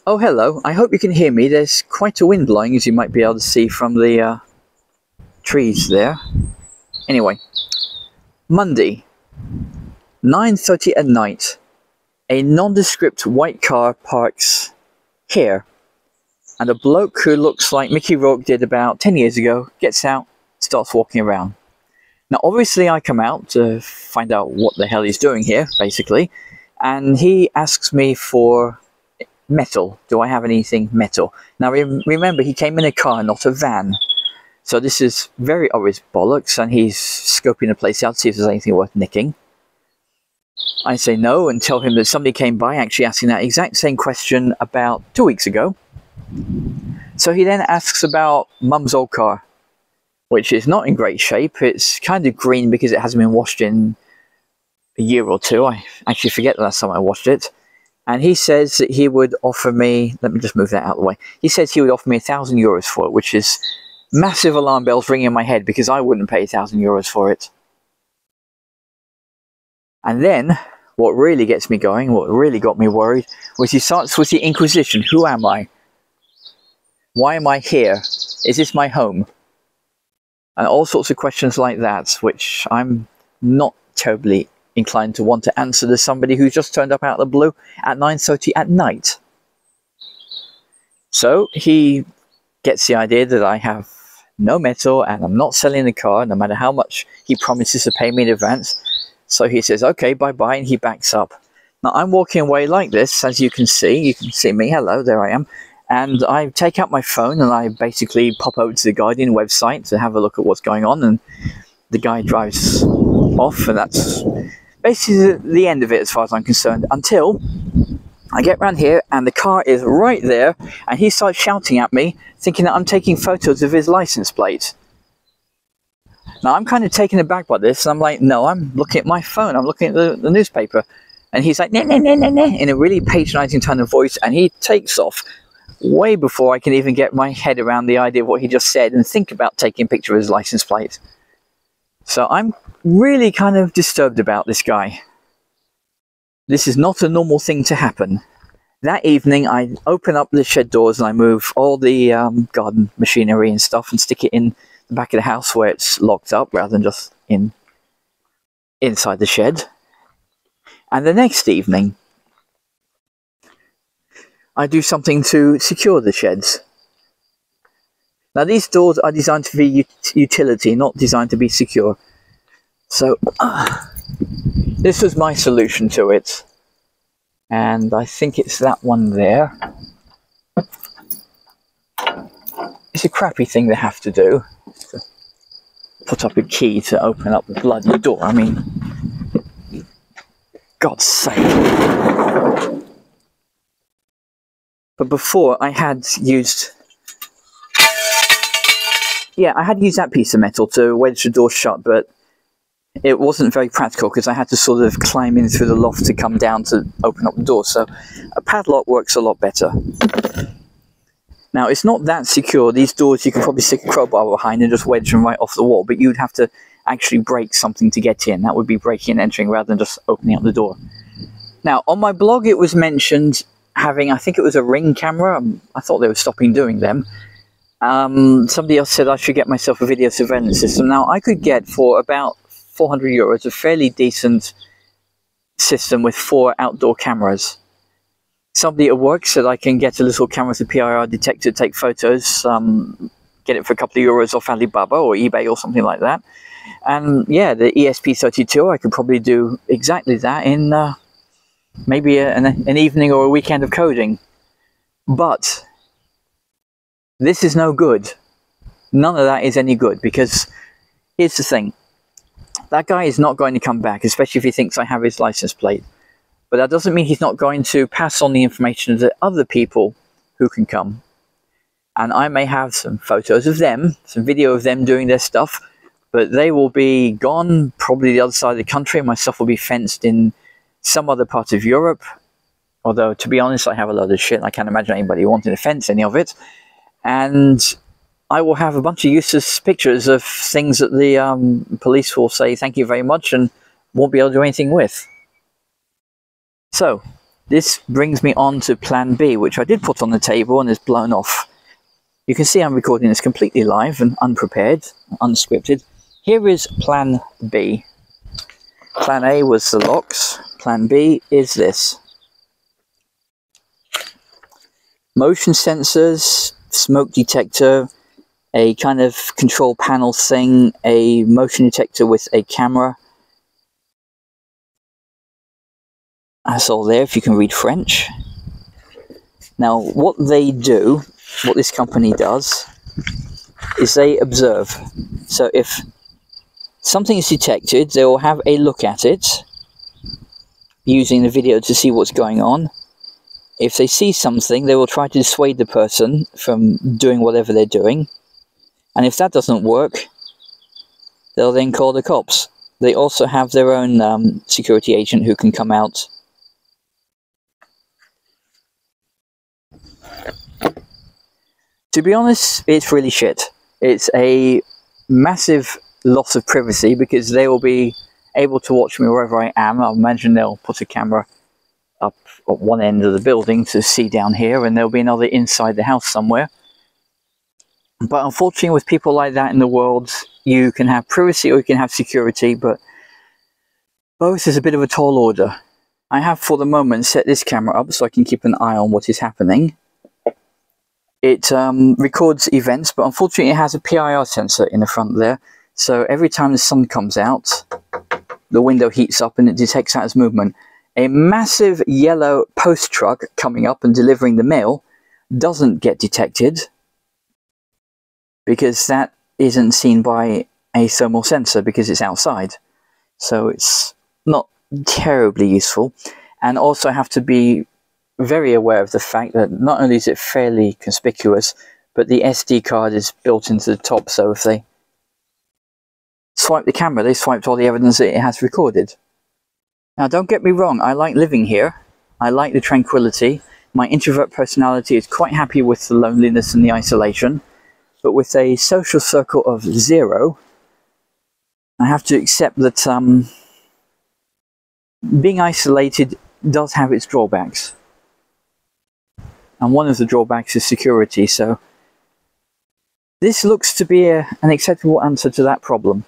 Oh, hello. I hope you can hear me. There's quite a wind blowing, as you might be able to see from the trees there. Anyway, Monday, 9:30 at night. A nondescript white car parks here, and a bloke who looks like Mickey Rourke did about 10 years ago gets out, starts walking around. Now, obviously, I come out to find out what the hell he's doing here, basically, and he asks me for metal. Do I have anything metal? Now, remember, he came in a car, not a van. So this is very obvious bollocks, and he's scoping the place out to see if there's anything worth nicking. I say no and tell him that somebody came by actually asking that exact same question about 2 weeks ago. So he then asks about Mum's old car, which is not in great shape. It's kind of green because it hasn't been washed in a year or two. I actually forget the last time I washed it. And he says that he would offer me, let me just move that out of the way. He says he would offer me €1,000 for it, which is massive alarm bells ringing in my head because I wouldn't pay €1,000 for it. And then, what really gets me going, what really got me worried, was he starts with the Inquisition. Who am I? Why am I here? Is this my home? And all sorts of questions like that, which I'm not terribly inclined to want to answer to somebody who's just turned up out of the blue at 9:30 at night. So he gets the idea that I have no metal and I'm not selling the car, no matter how much he promises to pay me in advance. So he says, okay, bye-bye, and he backs up. Now, I'm walking away like this, as you can see. You can see me. Hello, there I am. And I take out my phone and I basically pop over to the Guardian website to have a look at what's going on. And the guy drives off, and that's basically the end of it as far as I'm concerned. Until I get round here and the car is right there, and he starts shouting at me, thinking that I'm taking photos of his license plate. Now, I'm kind of taken aback by this, and I'm like, no, I'm looking at my phone, I'm looking at the newspaper. And he's like, nah, nah, nah, nah, nah, in a really patronizing tone of voice, and he takes off way before I can even get my head around the idea of what he just said and think about taking a picture of his license plate. So I'm really kind of disturbed about this guy. This is not a normal thing to happen. That evening, I open up the shed doors and I move all the garden machinery and stuff and stick it in the back of the house where it's locked up rather than just inside the shed. And the next evening, I do something to secure the sheds. Now, these doors are designed to be utility, not designed to be secure. So, this was my solution to it. And I think it's that one there. It's a crappy thing they have to do. To put up a key to open up the bloody door. I mean, God's sake. But before, I had used that piece of metal to wedge the door shut, but it wasn't very practical because I had to sort of climb in through the loft to come down to open up the door. So a padlock works a lot better. Now, it's not that secure. These doors, you can probably stick a crowbar behind and just wedge them right off the wall, but you'd have to actually break something to get in. That would be breaking and entering rather than just opening up the door. Now, on my blog, it was mentioned having, I think it was a Ring camera. I thought they were stopping doing them. Somebody else said I should get myself a video surveillance system. Now, I could get for about €400 a fairly decent system with 4 outdoor cameras. Somebody at work said I can get a little camera with a PIR detector to take photos, get it for a couple of euros off Alibaba or eBay or something like that. And yeah, the ESP32, I could probably do exactly that in maybe an evening or a weekend of coding. But this is no good. None of that is any good, because here's the thing. That guy is not going to come back, especially if he thinks I have his license plate. But that doesn't mean he's not going to pass on the information to other people who can come. And I may have some photos of them, some video of them doing their stuff, but they will be gone, probably the other side of the country, and my stuff will be fenced in some other part of Europe. Although, to be honest, I have a load of shit. I can't imagine anybody wanting to fence any of it. And I will have a bunch of useless pictures of things that the police will say thank you very much and won't be able to do anything with. So, This brings me on to plan B, which I did put on the table and is blown off. You can see I'm recording this completely live and unprepared, unscripted. Here is plan B. Plan A was the locks. Plan B is this. Motion sensors, smoke detector, a kind of control panel thing, a motion detector with a camera. That's all there if you can read French. Now what they do, what this company does, is they observe. So if something is detected, they will have a look at it, using the video to see what's going on. If they see something, they will try to dissuade the person from doing whatever they're doing. And if that doesn't work, they'll then call the cops. They also have their own security agent who can come out. To be honest, it's really shit. It's a massive loss of privacy because they will be able to watch me wherever I am. I imagine they'll put a camera up at one end of the building to see down here, and there'll be another inside the house somewhere. But unfortunately, with people like that in the world, you can have privacy or you can have security, but both is a bit of a tall order. I have for the moment set this camera up so I can keep an eye on what is happening. It records events, but unfortunately it has a PIR sensor in the front there. So every time the sun comes out, the window heats up and it detects that as movement. A massive yellow post truck coming up and delivering the mail doesn't get detected because that isn't seen by a thermal sensor because it's outside. So it's not terribly useful. And also have to be very aware of the fact that not only is it fairly conspicuous, but the SD card is built into the top, so if they swipe the camera, they swiped all the evidence that it has recorded. Now don't get me wrong, I like living here. I like the tranquility. My introvert personality is quite happy with the loneliness and the isolation. But with a social circle of 0, I have to accept that being isolated does have its drawbacks. And one of the drawbacks is security, so this looks to be an acceptable answer to that problem.